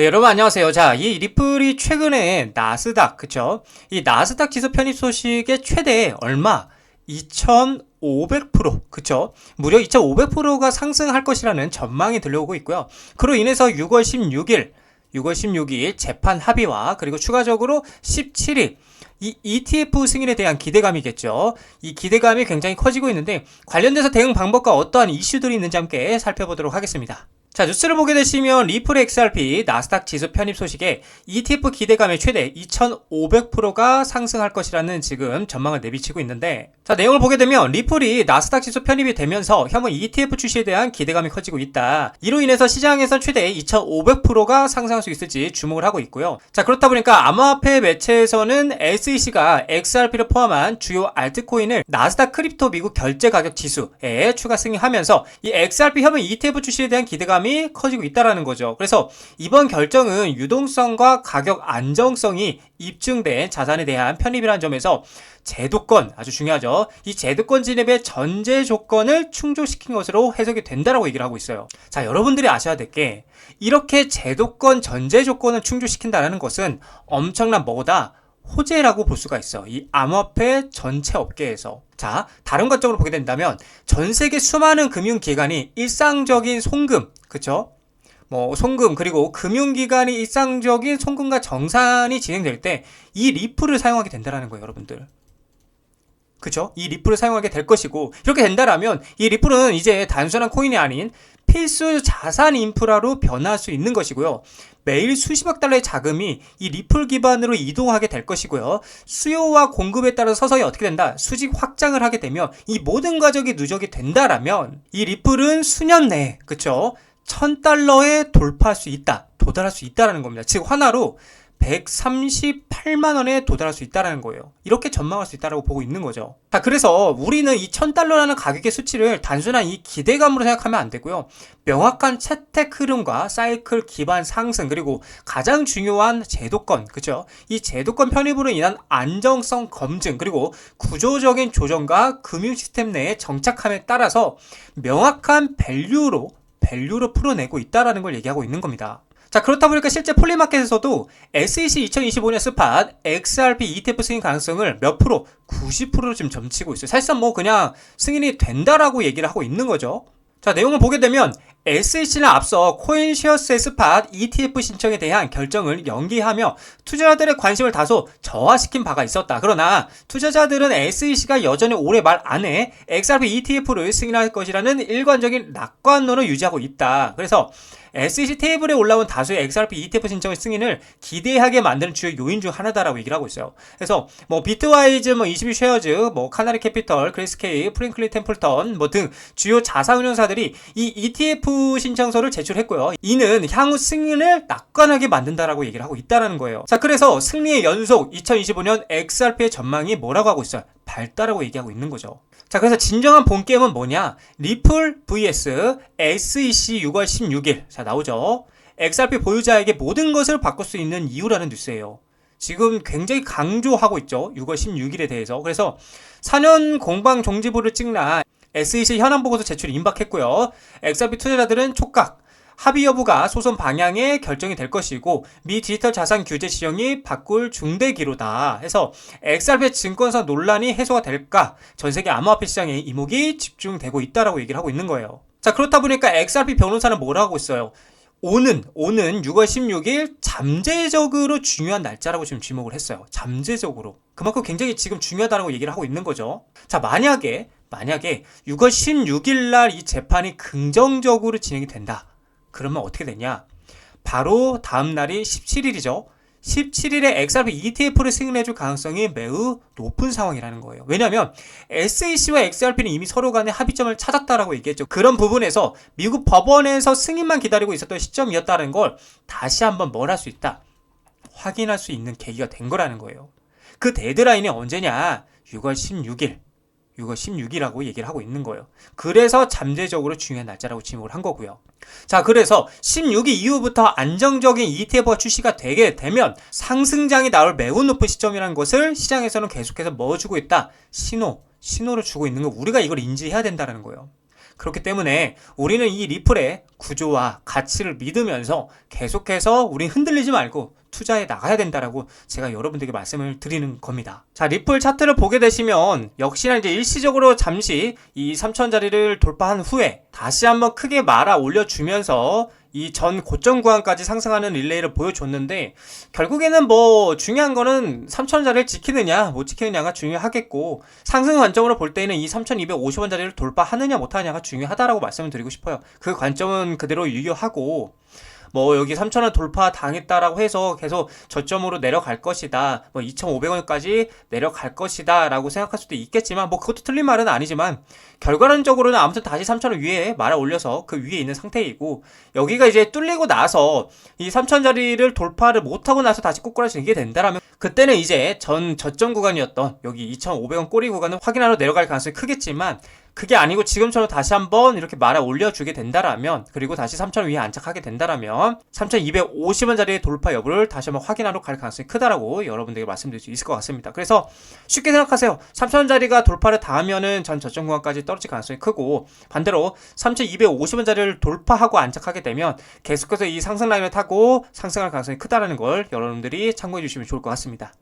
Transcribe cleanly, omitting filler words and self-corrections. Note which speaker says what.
Speaker 1: 네, 여러분 안녕하세요. 자, 이 리플이 최근에 나스닥, 그쵸? 이 나스닥 지수 편입 소식의 최대 얼마? 2500%, 그쵸? 무려 2500%가 상승할 것이라는 전망이 들려오고 있고요. 그로 인해서 6월 16일 재판 합의와 그리고 추가적으로 17일 이 ETF 승인에 대한 기대감이겠죠. 이 기대감이 굉장히 커지고 있는데 관련돼서 대응 방법과 어떠한 이슈들이 있는지 함께 살펴보도록 하겠습니다. 자, 뉴스를 보게 되시면 리플 XRP 나스닥 지수 편입 소식에 ETF 기대감의 최대 2500%가 상승할 것이라는 지금 전망을 내비치고 있는데, 자, 내용을 보게 되면 리플이 나스닥 지수 편입이 되면서 향후 ETF 출시에 대한 기대감이 커지고 있다. 이로 인해서 시장에선 최대 2500%가 상승할 수 있을지 주목을 하고 있고요. 자, 그렇다 보니까 암호화폐 매체에서는 SEC가 XRP를 포함한 주요 알트코인을 나스닥 크립토 미국 결제 가격 지수에 추가 승인하면서 이 XRP 협의 ETF 출시에 대한 기대감이 커지고 있다라는 거죠. 그래서 이번 결정은 유동성과 가격 안정성이 입증된 자산에 대한 편입이라는 점에서 제도권, 아주 중요하죠. 이 제도권 진입의 전제 조건을 충족시킨 것으로 해석이 된다라고 얘기를 하고 있어요. 자, 여러분들이 아셔야 될 게 이렇게 제도권 전제 조건을 충족시킨다는 것은 엄청난 뭐다? 호재라고 볼 수가 있어. 이 암호화폐 전체 업계에서. 자, 다른 관점으로 보게 된다면 전 세계 수많은 금융기관이 일상적인 송금, 그쵸? 송금, 그리고 금융기관이 일상적인 송금과 정산이 진행될 때 이 리플을 사용하게 된다는 거예요, 여러분들. 그쵸? 이 리플을 사용하게 될 것이고, 이렇게 된다라면 이 리플은 이제 단순한 코인이 아닌 필수 자산 인프라로 변화할 수 있는 것이고요. 매일 수십억 달러의 자금이 이 리플 기반으로 이동하게 될 것이고요. 수요와 공급에 따라 서서히 어떻게 된다? 수직 확장을 하게 되면 이 모든 과정이 누적이 된다라면 이 리플은 수년 내에, 그쵸? 1000달러에 돌파할 수 있다. 도달할 수 있다라는 겁니다. 즉 하나로 138만 원에 도달할 수 있다는 거예요. 이렇게 전망할 수 있다고 보고 있는 거죠. 자, 그래서 우리는 이 1000달러라는 가격의 수치를 단순한 이 기대감으로 생각하면 안 되고요. 명확한 채택 흐름과 사이클 기반 상승, 그리고 가장 중요한 제도권, 그죠? 이 제도권 편입으로 인한 안정성 검증, 그리고 구조적인 조정과 금융 시스템 내에 정착함에 따라서 명확한 밸류로 풀어내고 있다는 걸 얘기하고 있는 겁니다. 자, 그렇다 보니까 실제 폴리마켓에서도 SEC 2025년 스팟 XRP ETF 승인 가능성을 몇 프로? 90%로 지금 점치고 있어요. 사실상 그냥 승인이 된다라고 얘기를 하고 있는 거죠. 자, 내용을 보게 되면 SEC는 앞서 코인쉐어스의 스팟 ETF 신청에 대한 결정을 연기하며 투자자들의 관심을 다소 저하시킨 바가 있었다. 그러나 투자자들은 SEC가 여전히 올해 말 안에 XRP ETF를 승인할 것이라는 일관적인 낙관론을 유지하고 있다. 그래서 SEC 테이블에 올라온 다수의 XRP ETF 신청의 승인을 기대하게 만드는 주요 요인 중 하나다라고 얘기를 하고 있어요. 그래서 비트와이즈, 22쉐어즈, 카나리 캐피털, 그레이스케일, 프랭클린 템플턴 등 주요 자산운용사들이 이 ETF 신청서를 제출했고요. 이는 향후 승인을 낙관하게 만든다라고 얘기를 하고 있다라는 거예요. 자, 그래서 승리의 연속 2025년 XRP의 전망이 뭐라고 하고 있어요? 밝다라고 얘기하고 있는 거죠. 자, 그래서 진정한 본 게임은 뭐냐? 리플 vs SEC 6월 16일. 자, 나오죠. XRP 보유자에게 모든 것을 바꿀 수 있는 이유라는 뉴스예요. 지금 굉장히 강조하고 있죠. 6월 16일에 대해서. 그래서 4년 공방 종지부를 찍나 SEC 현안 보고서 제출이 임박했고요. XRP 투자자들은 촉각, 합의 여부가 소송 방향에 결정이 될 것이고 미 디지털 자산 규제 지형이 바꿀 중대 기로다 해서 XRP 증권사 논란이 해소가 될까 전 세계 암호화폐 시장에 이목이 집중되고 있다라고 얘기를 하고 있는 거예요. 자, 그렇다 보니까 XRP 변호사는 뭐라고 하고 있어요? 오는 6월 16일 잠재적으로 중요한 날짜라고 지금 지목을 했어요. 잠재적으로. 그만큼 굉장히 지금 중요하다고 얘기를 하고 있는 거죠. 자, 만약에 6월 16일 날 이 재판이 긍정적으로 진행이 된다. 그러면 어떻게 되냐? 바로 다음 날이 17일이죠. 17일에 XRP ETF를 승인해줄 가능성이 매우 높은 상황이라는 거예요. 왜냐하면 SEC와 XRP는 이미 서로 간의 합의점을 찾았다라고 얘기했죠. 그런 부분에서 미국 법원에서 승인만 기다리고 있었던 시점이었다는 걸 다시 한번 뭘 할 수 있다? 확인할 수 있는 계기가 된 거라는 거예요. 그 데드라인이 언제냐? 6월 16일이라고 얘기를 하고 있는 거예요. 그래서 잠재적으로 중요한 날짜라고 지목을 한 거고요. 자, 그래서 16일 이후부터 안정적인 ETF가 출시가 되게 되면 상승장이 나올 매우 높은 시점이라는 것을 시장에서는 계속해서 주고 있다? 신호를 주고 있는 거, 우리가 이걸 인지해야 된다는 거예요. 그렇기 때문에 우리는 이 리플의 구조와 가치를 믿으면서 계속해서 우리 흔들리지 말고 투자해 나가야 된다라고 제가 여러분들에게 말씀을 드리는 겁니다. 자, 리플 차트를 보게 되시면 역시나 이제 일시적으로 잠시 이 3,000자리를 돌파한 후에 다시 한번 크게 말아 올려주면서 이 전 고점 구간까지 상승하는 릴레이를 보여줬는데, 결국에는 뭐 중요한 거는 3,000원짜리를 지키느냐 못 지키느냐가 중요하겠고, 상승 관점으로 볼 때는 이 3,250원짜리를 돌파하느냐 못하느냐가 중요하다라고 말씀을 드리고 싶어요. 그 관점은 그대로 유효하고, 뭐 여기 3,000원 돌파 당했다라고 해서 계속 저점으로 내려갈 것이다, 뭐 2,500원까지 내려갈 것이다 라고 생각할 수도 있겠지만, 뭐 그것도 틀린 말은 아니지만 결과론적으로는 아무튼 다시 3,000원 위에 말아 올려서 그 위에 있는 상태이고, 여기가 이제 뚫리고 나서 이 3,000자리를 돌파를 못하고 나서 다시 꼬꾸라지게 된다라면 그때는 이제 전 저점 구간이었던 여기 2,500원 꼬리 구간은 확인하러 내려갈 가능성이 크겠지만, 그게 아니고 지금처럼 다시 한번 이렇게 말아 올려주게 된다라면, 그리고 다시 3,000원 위에 안착하게 된다라면 3,250원짜리의 돌파 여부를 다시 한번 확인하러 갈 가능성이 크다라고 여러분들에게 말씀드릴 수 있을 것 같습니다. 그래서 쉽게 생각하세요. 3,000원짜리가 돌파를 닿으면은 전 저점 구간까지 떨어질 가능성이 크고, 반대로 3,250원짜리를 돌파하고 안착하게 되면 계속해서 이 상승 라인을 타고 상승할 가능성이 크다라는 걸 여러분들이 참고해 주시면 좋을 것 같습니다.